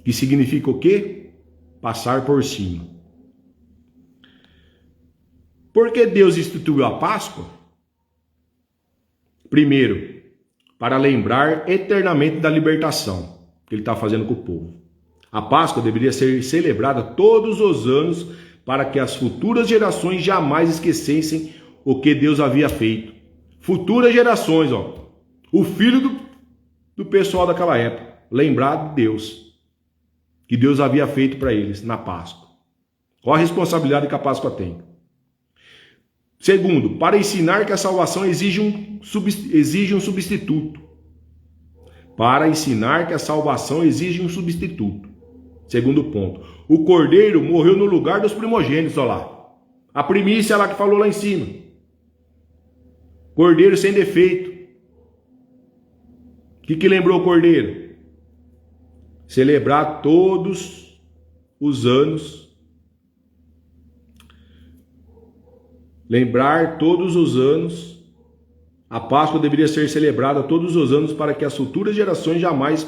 S1: que significa o quê? Passar por cima. Por que Deus instituiu a Páscoa? Primeiro, para lembrar eternamente da libertação que ele está fazendo com o povo. A Páscoa deveria ser celebrada todos os anos para que as futuras gerações jamais esquecessem o que Deus havia feito. Futuras gerações, ó, o filho do pessoal daquela época, lembrar de Deus, que Deus havia feito para eles na Páscoa. Qual a responsabilidade que a Páscoa tem? Segundo, para ensinar que a salvação exige um substituto. Para ensinar que a salvação exige um substituto. Segundo ponto, o cordeiro morreu no lugar dos primogênitos, olha lá. A primícia lá que falou lá em cima. Cordeiro sem defeito. O que lembrou o cordeiro? Celebrar todos os anos. Lembrar todos os anos. A Páscoa deveria ser celebrada todos os anos para que as futuras gerações jamais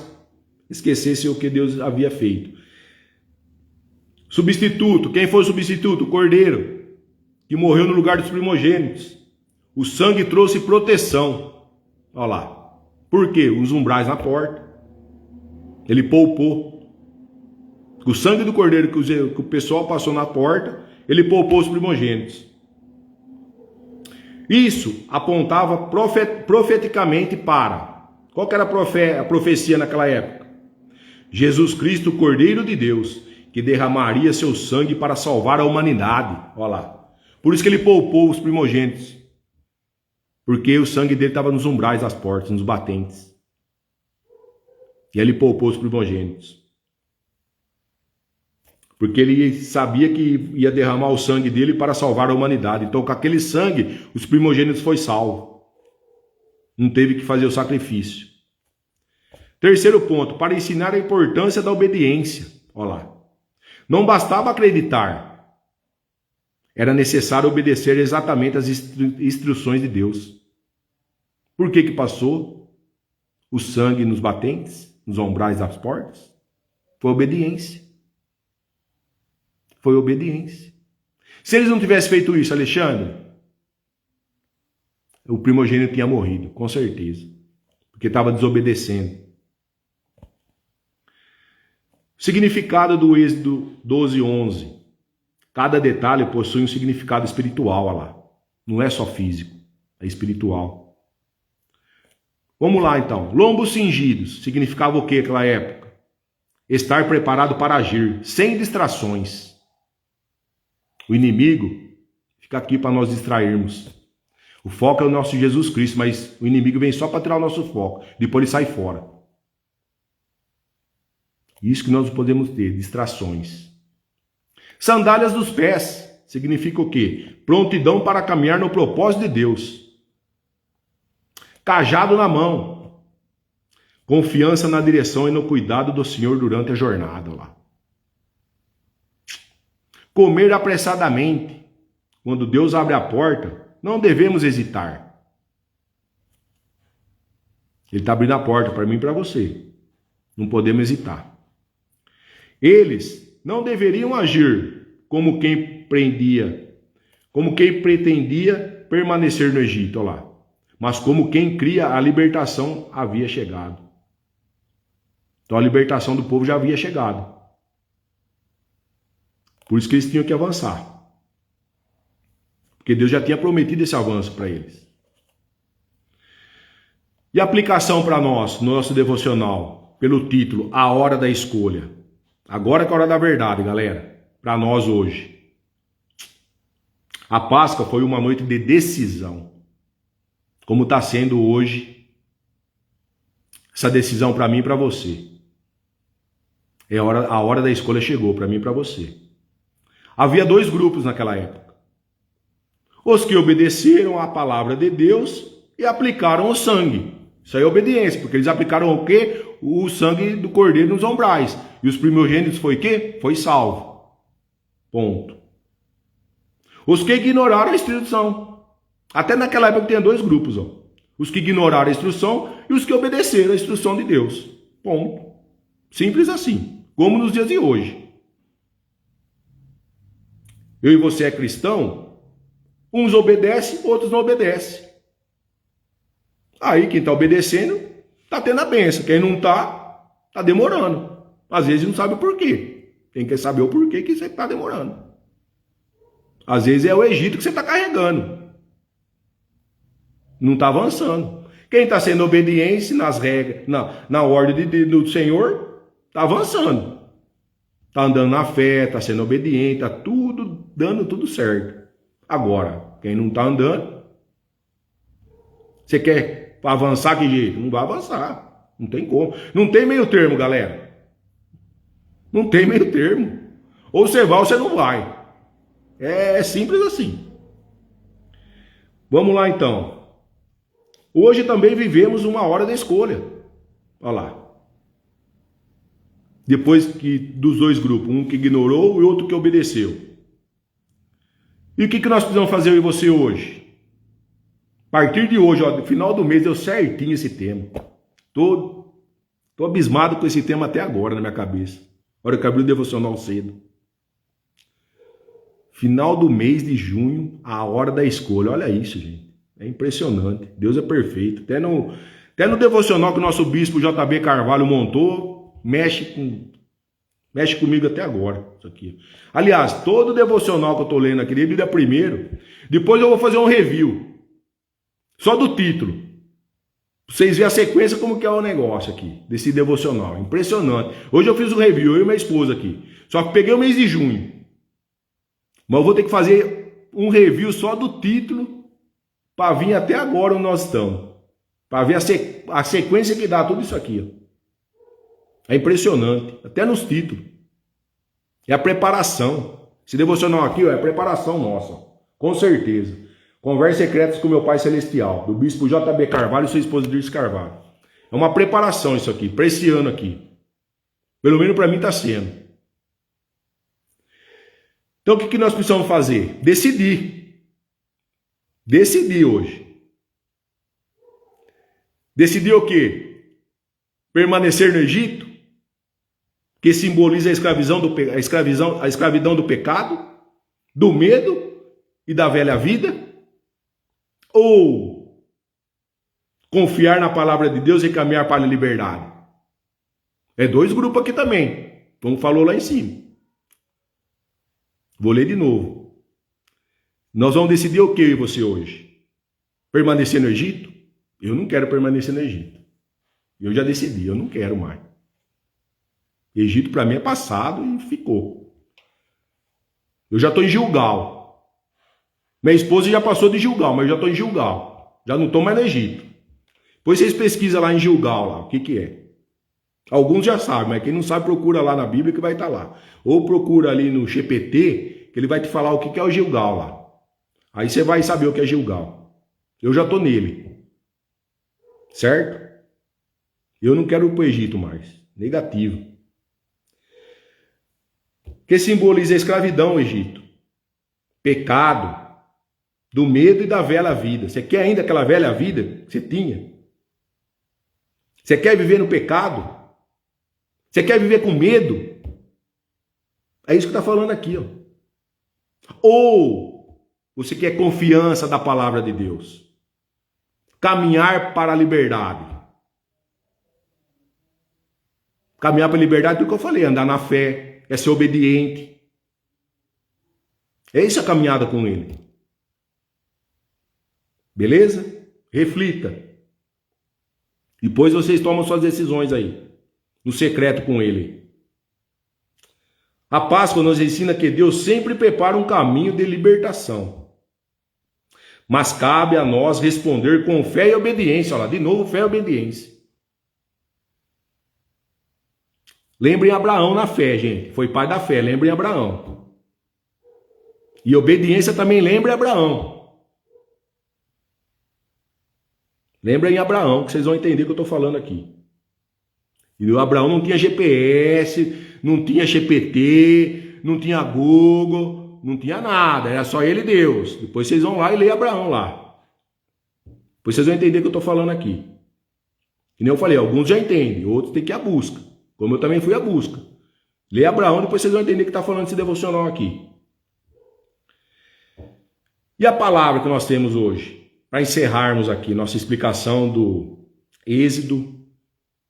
S1: esquecessem o que Deus havia feito. Substituto. Quem foi o substituto? O cordeiro, que morreu no lugar dos primogênitos. O sangue trouxe proteção. Olha lá. Por quê? Os umbrais na porta. Ele poupou. O sangue do cordeiro que o pessoal passou na porta, ele poupou os primogênitos. Isso apontava profeticamente para... Qual que era a profecia naquela época? Jesus Cristo, o Cordeiro de Deus, que derramaria seu sangue para salvar a humanidade. Olha lá. Por isso que ele poupou os primogênitos. Porque o sangue dele estava nos umbrais das portas, nos batentes. E ele poupou os primogênitos. Porque ele sabia que ia derramar o sangue dele para salvar a humanidade. Então, com aquele sangue, os primogênitos foi salvo. Não teve que fazer o sacrifício. Terceiro ponto, para ensinar a importância da obediência. Olha lá. Não bastava acreditar. Era necessário obedecer exatamente às instruções de Deus. Por que passou o sangue nos batentes, nos umbrais das portas? Foi obediência. Foi obediência. Se eles não tivessem feito isso, Alexandre, o primogênito tinha morrido, com certeza. Porque estava desobedecendo. Significado do Êxodo 12:11. Cada detalhe possui um significado espiritual, olha lá. Não é só físico, é espiritual. Vamos lá então. Lombos cingidos significava o que naquela época? Estar preparado para agir, sem distrações. O inimigo fica aqui para nós distrairmos. O foco é o nosso Jesus Cristo, mas o inimigo vem só para tirar o nosso foco. Depois ele sai fora. Isso que nós podemos ter, distrações. Sandálias dos pés significa o quê? Prontidão para caminhar no propósito de Deus. Cajado na mão. Confiança na direção e no cuidado do Senhor durante a jornada lá. Comer apressadamente. Quando Deus abre a porta, não devemos hesitar. Ele está abrindo a porta para mim e para você. Não podemos hesitar. Eles não deveriam agir como quem pretendia permanecer no Egito, olha lá. Mas como quem cria a libertação havia chegado. Então a libertação do povo já havia chegado. Por isso que eles tinham que avançar. Porque Deus já tinha prometido esse avanço para eles. E a aplicação para nós, no nosso devocional, pelo título A Hora da Escolha. Agora que é a hora da verdade, galera. Para nós hoje. A Páscoa foi uma noite de decisão. Como está sendo hoje essa decisão para mim e para você. A hora da escolha chegou para mim e para você. Havia dois grupos naquela época. Os que obedeceram à palavra de Deus e aplicaram o sangue. Isso aí é obediência, porque eles aplicaram o quê? O sangue do cordeiro nos umbrais. E os primogênitos foi o quê? Foi salvo. Ponto. Os que ignoraram a instrução. Até naquela época tinha dois grupos. Ó. Os que ignoraram a instrução e os que obedeceram a instrução de Deus. Ponto. Simples assim. Como nos dias de hoje. Eu e você é cristão, uns obedecem, outros não obedecem. Aí quem está obedecendo está tendo a bênção. Quem não está demorando. Às vezes não sabe o porquê. Tem que saber o porquê que você está demorando. Às vezes é o Egito que você está carregando. Não está avançando. Quem está sendo obediente nas regras, na ordem do Senhor, está avançando. Está andando na fé, está sendo obediente, está tudo dando tudo certo. Agora, quem não está andando, você quer avançar que jeito? Não vai avançar. Não tem como. Não tem meio termo, galera. Não tem meio termo. Ou você vai ou você não vai. É simples assim. Vamos lá então. Hoje também vivemos uma hora da escolha. Olha lá. Depois dos dois grupos, um que ignorou e outro que obedeceu. E o que nós precisamos fazer eu e você hoje? A partir de hoje, ó, no final do mês, deu certinho esse tema. Tô abismado com esse tema até agora na minha cabeça. Hora que abriu o devocional cedo. Final do mês de junho, a hora da escolha. Olha isso, gente. É impressionante. Deus é perfeito. Até no devocional que o nosso bispo JB Carvalho montou, mexe comigo até agora. Isso aqui. Aliás, todo devocional que eu estou lendo aqui, ele é primeiro. Depois eu vou fazer um review. Só do título. Pra vocês verem a sequência como que é o negócio aqui. Desse devocional. Impressionante. Hoje eu fiz um review, eu e minha esposa aqui. Só que peguei o mês de junho. Mas eu vou ter que fazer um review só do título para vir até agora onde nós estamos. Para ver a sequência que dá tudo isso aqui. Ó. É impressionante. Até nos títulos. É a preparação. Esse devocional aqui ó, é a preparação nossa. Com certeza. Conversas secretas com meu Pai Celestial. Do Bispo JB Carvalho e sua esposa Dirce Carvalho. É uma preparação isso aqui. Para esse ano aqui. Pelo menos para mim está sendo. Então o que nós precisamos fazer? Decidir. Decidir hoje. Decidir o quê? Permanecer no Egito, que simboliza a escravidão do pecado, do medo e da velha vida, ou confiar na palavra de Deus e caminhar para a liberdade? É dois grupos aqui também, como falou lá em cima. Vou ler de novo. Nós vamos decidir o que eu e você hoje? Permanecer no Egito? Eu não quero permanecer no Egito. Eu já decidi, eu não quero mais. Egito para mim é passado e ficou. Eu já estou em Gilgal. Minha esposa já passou de Gilgal, mas eu já estou em Gilgal. Já não estou mais no Egito. Depois vocês pesquisam lá em Gilgal, lá, o que é. Alguns já sabem, mas quem não sabe procura lá na Bíblia que vai estar lá. Ou procura ali no GPT, que ele vai te falar o que é o Gilgal lá. Aí você vai saber o que é Gilgal. Eu já estou nele. Certo? Eu não quero ir para o Egito mais. Negativo. Que simboliza a escravidão, o Egito. Pecado. Do medo e da velha vida. Você quer ainda aquela velha vida que você tinha? Você quer viver no pecado? Você quer viver com medo? É isso que está falando aqui. Ó. Ou você quer confiança da palavra de Deus? Caminhar para a liberdade. Caminhar para a liberdade, é o que eu falei, andar na fé, é ser obediente. É isso a caminhada com ele. Beleza? Reflita. Depois vocês tomam suas decisões aí, no secreto com ele. A Páscoa nos ensina que Deus sempre prepara um caminho de libertação. Mas cabe a nós responder com fé e obediência. Olha lá, de novo, fé e obediência. Lembrem Abraão na fé, gente. Foi pai da fé, lembrem Abraão. E obediência também lembrem Abraão. Lembrem Abraão, que vocês vão entender o que eu estou falando aqui. E o Abraão não tinha GPS, não tinha GPT, não tinha Google, não tinha nada. Era só ele e Deus. Depois vocês vão lá e leem Abraão lá. Depois vocês vão entender o que eu estou falando aqui. E nem eu falei, alguns já entendem, outros têm que ir à busca. Como eu também fui à busca. Lê Abraão, depois vocês vão entender que está falando desse devocional aqui. E a palavra que nós temos hoje? Para encerrarmos aqui nossa explicação do Êxodo,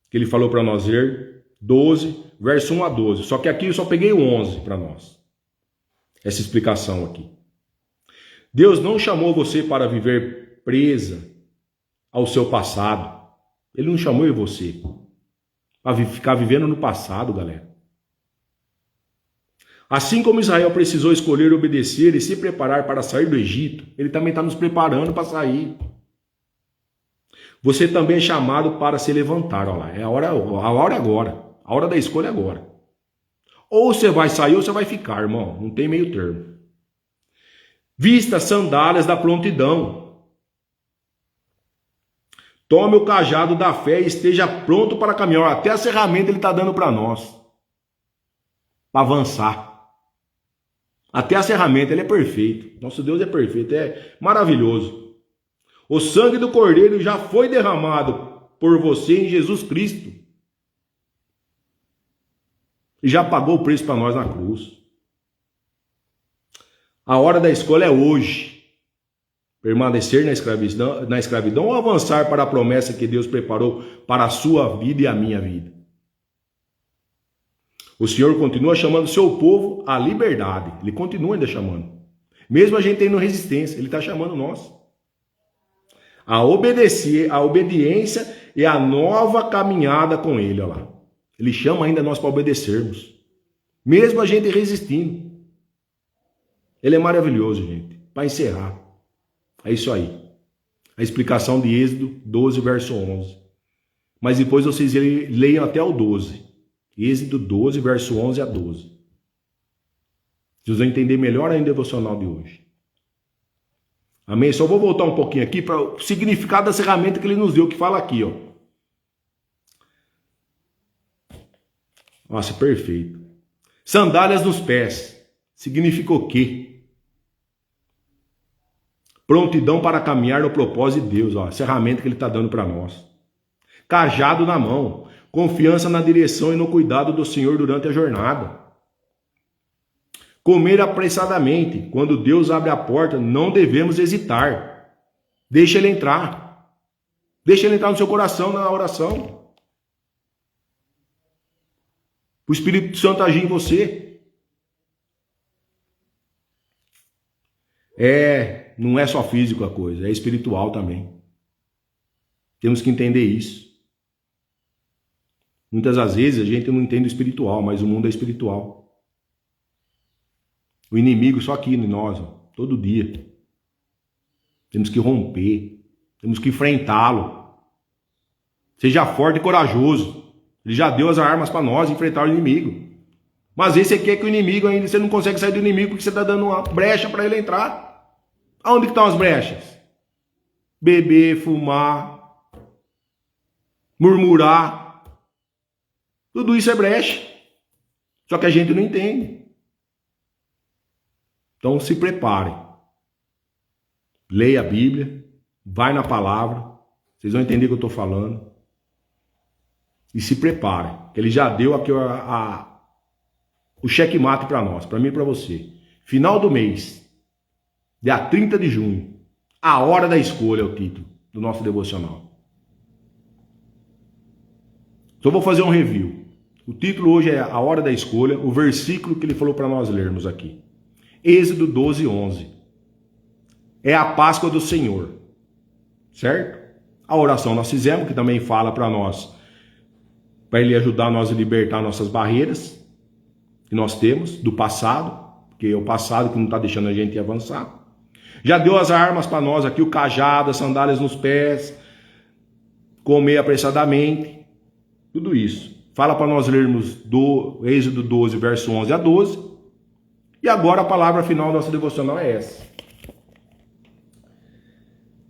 S1: que ele falou para nós ler, 12, verso 1 a 12. Só que aqui eu só peguei o 11 para nós. Essa explicação aqui. Deus não chamou você para viver presa ao seu passado. Ele não chamou você para ficar vivendo no passado, galera. Assim como Israel precisou escolher obedecer e se preparar para sair do Egito, ele também está nos preparando para sair. Você também é chamado para se levantar. Olha lá, é a hora agora. A hora da escolha agora. Ou você vai sair ou você vai ficar, irmão. Não tem meio termo. Vista as sandálias da prontidão. Tome o cajado da fé e esteja pronto para caminhar. Até a ferramenta ele está dando para nós. Para avançar. Até a ferramenta, ele é perfeito. Nosso Deus é perfeito, é maravilhoso. O sangue do Cordeiro já foi derramado por você em Jesus Cristo. E já pagou o preço para nós na cruz. A hora da escolha é hoje. Permanecer na escravidão ou avançar para a promessa que Deus preparou para a sua vida e a minha vida. O Senhor continua chamando o seu povo à liberdade. Ele continua ainda chamando. Mesmo a gente tendo resistência, ele está chamando nós. A obediência e a nova caminhada com ele. Olha lá. Ele chama ainda nós para obedecermos. Mesmo a gente resistindo. Ele é maravilhoso, gente. Para encerrar. É isso aí. A explicação de Êxodo 12, verso 11. Mas depois vocês leiam até o 12. Êxodo 12, verso 11 a 12. Vocês vão entender melhor ainda o devocional de hoje. Amém? Só vou voltar um pouquinho aqui para o significado da ferramenta que ele nos deu, que fala aqui, ó. Nossa, perfeito. Sandálias nos pés. Significa o quê? Prontidão para caminhar no propósito de Deus, ó. A ferramenta que ele está dando para nós. Cajado na mão. Confiança na direção e no cuidado do Senhor durante a jornada. Comer apressadamente. Quando Deus abre a porta, não devemos hesitar. Deixa ele entrar. Deixa ele entrar no seu coração na oração. O Espírito Santo agir em você. Não é só físico a coisa, é espiritual também. Temos que entender isso. Muitas das vezes a gente não entende o espiritual, mas o mundo é espiritual. O inimigo só aqui em nós, ó, todo dia. Temos que romper, temos que enfrentá-lo. Seja forte e corajoso. Ele já deu as armas para nós enfrentar o inimigo. Mas às vezes você quer que o inimigo ainda, você não consegue sair do inimigo porque você está dando uma brecha para ele entrar. Aonde que estão as brechas? Beber, fumar, murmurar. Tudo isso é brecha. Só que a gente não entende. Então se prepare. Leia a Bíblia. Vai na palavra. Vocês vão entender o que eu estou falando. E se prepare. Que ele já deu aqui o checkmate para nós. Para mim e para você. Final do mês. Dia 30 de junho. A hora da escolha é o título do nosso devocional. Só vou fazer um review. O título hoje é A Hora da Escolha, o versículo que ele falou para nós lermos aqui. Êxodo 12, 11. É a Páscoa do Senhor, certo? A oração nós fizemos, que também fala para nós, para ele ajudar nós a libertar nossas barreiras que nós temos do passado, porque é o passado que não está deixando a gente avançar. Já deu as armas para nós aqui, o cajado, as sandálias nos pés, comer apressadamente, tudo isso. Fala para nós lermos do Êxodo 12, verso 11 a 12. E agora a palavra final da nossa devocional é essa.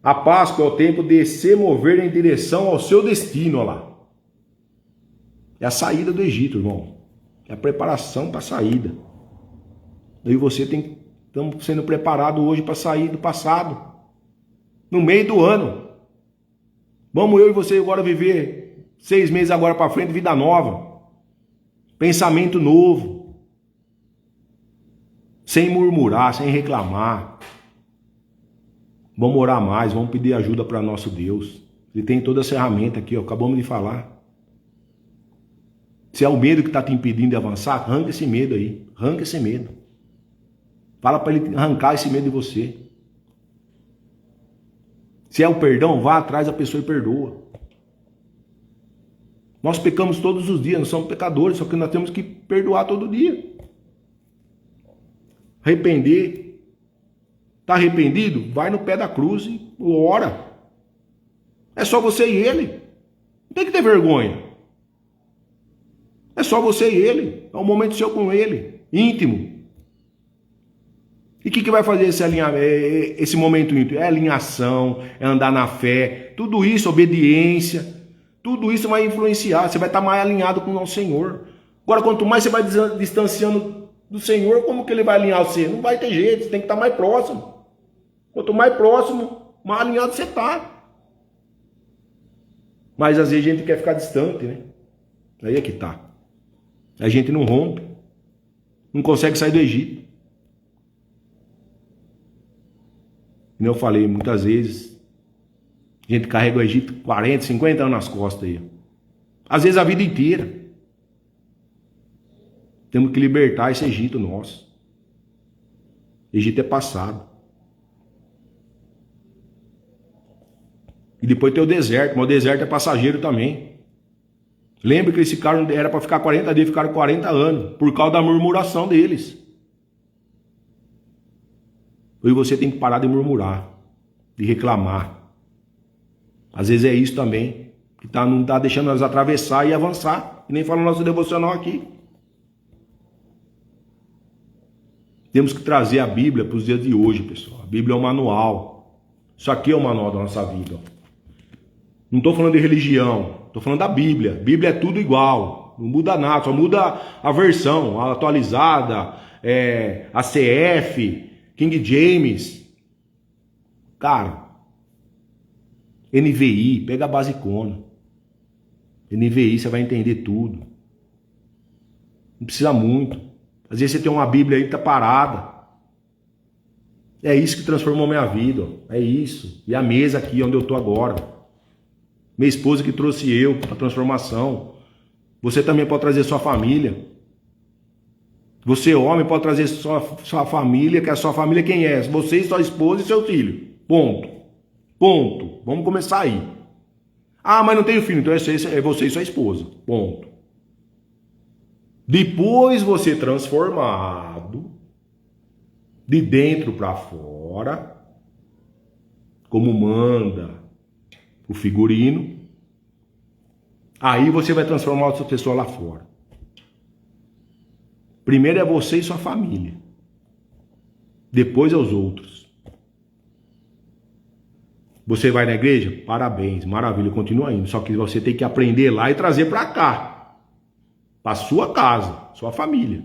S1: A Páscoa é o tempo de se mover em direção ao seu destino, olha lá. É a saída do Egito, irmão. É a preparação para a saída. Eu e você estamos sendo preparados hoje para sair do passado. No meio do ano. Vamos eu e você agora viver 6 meses agora para frente, vida nova. Pensamento novo. Sem murmurar, sem reclamar. Vamos orar mais, vamos pedir ajuda para nosso Deus. Ele tem toda essa ferramenta aqui, ó, acabamos de falar. Se é o medo que está te impedindo de avançar, arranca esse medo aí. Arranca esse medo. Fala para ele arrancar esse medo de você. Se é o perdão, vá atrás da pessoa e perdoa. Nós pecamos todos os dias, nós somos pecadores, só que nós temos que perdoar todo dia. Arrepender. Está arrependido? Vai no pé da cruz e ora. É só você e ele. Não tem que ter vergonha. É só você e ele. É um momento seu com ele. Íntimo. E o que vai fazer esse momento íntimo? É alinhação, é andar na fé. Tudo isso, obediência. Tudo isso vai influenciar. Você vai estar mais alinhado com o nosso Senhor. Agora, quanto mais você vai distanciando do Senhor, como que ele vai alinhar você? Não vai ter jeito. Você tem que estar mais próximo. Quanto mais próximo, mais alinhado você está. Mas às vezes a gente quer ficar distante, né? Aí é que tá. A gente não rompe. Não consegue sair do Egito. Como eu falei, muitas vezes a gente carrega o Egito 40, 50 anos nas costas aí. Às vezes a vida inteira. Temos que libertar esse Egito nosso. Egito é passado. E depois tem o deserto, mas o deserto é passageiro também. Lembra que esse cara era para ficar 40 dias, ficaram 40 anos, por causa da murmuração deles. Eu e você tem que parar de murmurar, de reclamar. Às vezes é isso também, que não está deixando nós atravessar e avançar, e nem fala o nosso devocional aqui. Temos que trazer a Bíblia para os dias de hoje, pessoal. A Bíblia é um manual. Isso aqui é o manual da nossa vida, ó. Não estou falando de religião, estou falando da Bíblia. Bíblia é tudo igual, não muda nada, só muda a versão, a atualizada, a CF, King James. Cara, NVI, pega a basicona. NVI, você vai entender tudo. Não precisa muito. Às vezes você tem uma Bíblia aí que está parada. É isso que transformou minha vida, ó. É isso. E a mesa aqui onde eu estou agora. Minha esposa que trouxe eu para a transformação. Você também pode trazer sua família. Você, homem, pode trazer sua família, que a sua família quem é? Você e sua esposa e seu filho. Ponto. Ponto. Vamos começar aí. Ah, mas não tenho filho, então é você e sua esposa. Ponto. Depois você transformado, de dentro para fora, como manda o figurino, aí você vai transformar outra pessoa lá fora. Primeiro é você e sua família. Depois é os outros. Você vai na igreja? Parabéns, maravilha, continua indo. Só que você tem que aprender lá e trazer para cá. Para sua casa, sua família.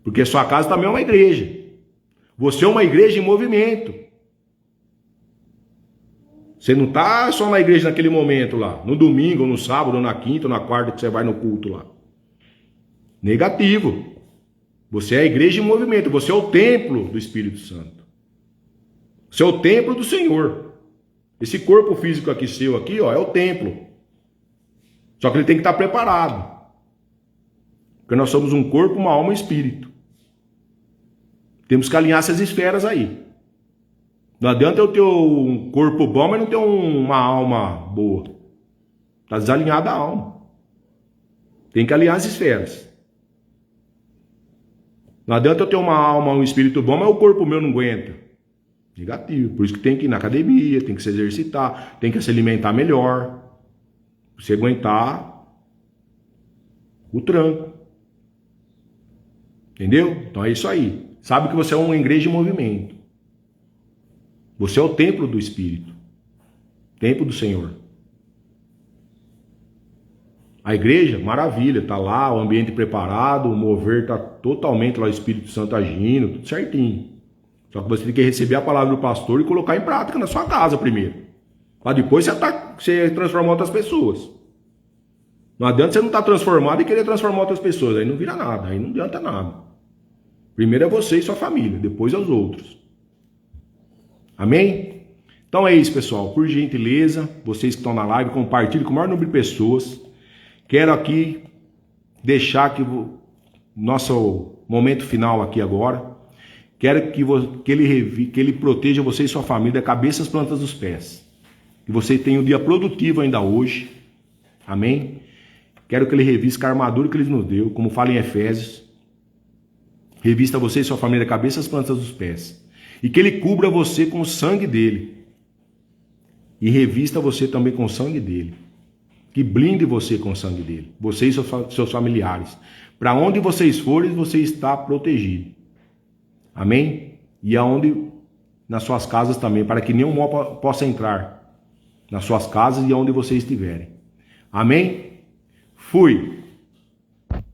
S1: Porque sua casa também é uma igreja. Você é uma igreja em movimento. Você não está só na igreja naquele momento lá, no domingo, ou no sábado, ou na quinta, ou na quarta que você vai no culto lá. Negativo. Você é a igreja em movimento, você é o templo do Espírito Santo. Você é o templo do Senhor. Esse corpo físico aqui seu aqui, ó, é o templo. Só que ele tem que estar preparado. Porque nós somos um corpo, uma alma e um espírito. Temos que alinhar essas esferas aí. Não adianta eu ter um corpo bom, mas não ter uma alma boa. Está desalinhada a alma. Tem que alinhar as esferas. Não adianta eu ter uma alma, um espírito bom, mas o corpo meu não aguenta. Negativo. Por isso que tem que ir na academia, tem que se exercitar, tem que se alimentar melhor. Pra você aguentar o tranco. Entendeu? Então é isso aí. Sabe que você é uma igreja em movimento. Você é o templo do Espírito. Templo do Senhor. A igreja, maravilha, tá lá, o ambiente preparado, o mover tá totalmente lá, o Espírito Santo agindo, tudo certinho. Só que você tem que receber a palavra do pastor e colocar em prática na sua casa primeiro. Para depois você transformar outras pessoas. Não adianta você não estar transformado e querer transformar outras pessoas. Aí não vira nada, aí não adianta nada. Primeiro é você e sua família, depois é os outros. Amém? Então é isso, pessoal. Por gentileza, vocês que estão na live, compartilhem com o maior número de pessoas. Quero aqui deixar que nosso momento final aqui agora. Quero que ele proteja você e sua família da cabeça às plantas dos pés. Que você tenha um dia produtivo ainda hoje. Amém? Quero que ele revista a armadura que ele nos deu, como fala em Efésios. Revista você e sua família da cabeça às plantas dos pés. E que ele cubra você com o sangue dele. E revista você também com o sangue dele. Que blinde você com o sangue dele. Você e seus familiares. Para onde vocês forem, você está protegido. Amém? E aonde? Nas suas casas também. Para que nenhum mal possa entrar. Nas suas casas e aonde vocês estiverem. Amém? Fui.